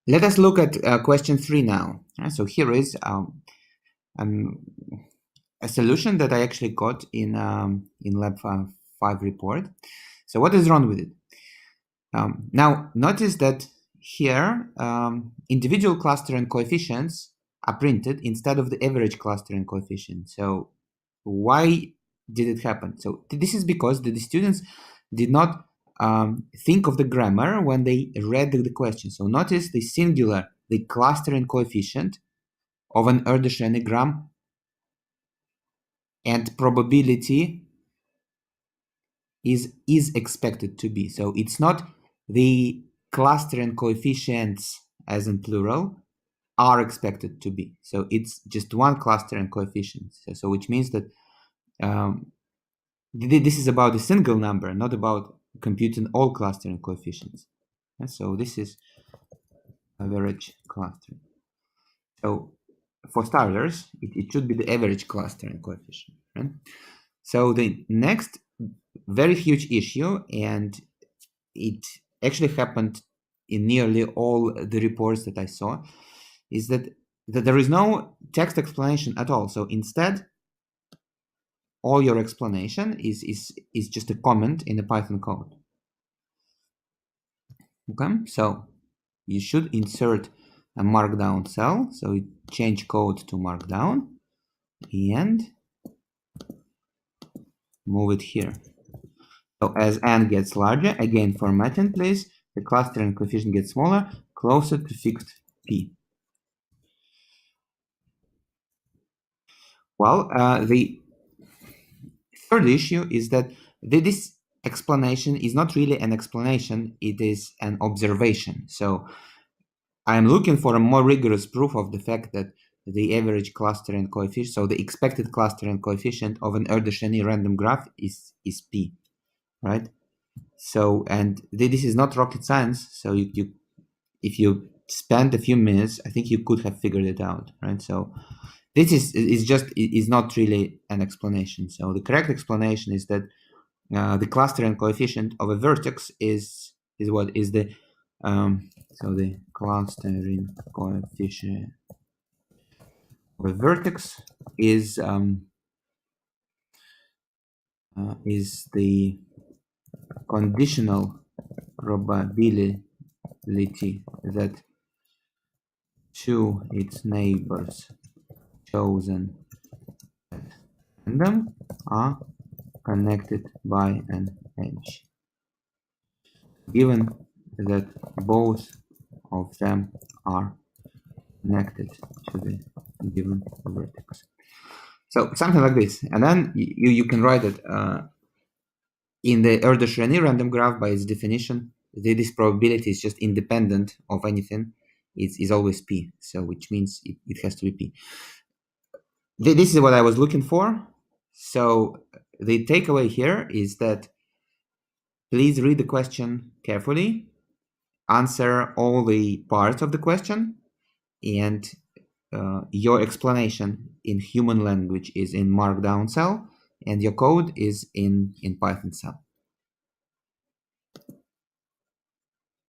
Let us look at question 3 now. So here is a solution that I actually got in Lab 5 report. So what is wrong with it? Now notice that here individual cluster and coefficients are printed instead of the average cluster and coefficient. So why did it happen? So this is because the students did not think of the grammar when they read the question. So notice the singular, the cluster and coefficient of an Erdős-Renyi and probability is expected to be. So it's not the cluster and coefficients as in plural are expected to be. So it's just one cluster and coefficient. So which means that this is about a single number, not about computing all cluster and coefficients. And so this is average cluster. So for starters, it should be the average cluster and coefficient. Right? So the next very huge issue, and it actually happened in nearly all the reports that I saw, is that there is no text explanation at all. So instead, all your explanation is just a comment in the Python code. Okay, so you should insert a markdown cell. So you change code to markdown and move it here. So as n gets larger, again formatting please, the cluster and coefficient gets smaller, closer to fixed p. Well, the third issue is that this explanation is not really an explanation, it is an observation. So I'm looking for a more rigorous proof of the fact that the average cluster and coefficient, so the expected cluster and coefficient of an Erdős-Renyi random graph is p, right? So, and this is not rocket science. So if you spend a few minutes, I think you could have figured it out, right? So this is not really an explanation. So the correct explanation is that the cluster and coefficient of a vertex is what is the so the clustering coefficient of a vertex is the conditional probability that two its neighbors chosen at random are connected by an edge, given that both of them are connected to the given vertex. So something like this, and then you can write it in the Erdős-Renyi random graph. By its definition, this probability is just independent of anything. Is always p, so which means it has to be p. This is what I was looking for. So the takeaway here is that please read the question carefully, answer all the parts of the question, and your explanation in human language is in markdown cell, and your code is in Python cell.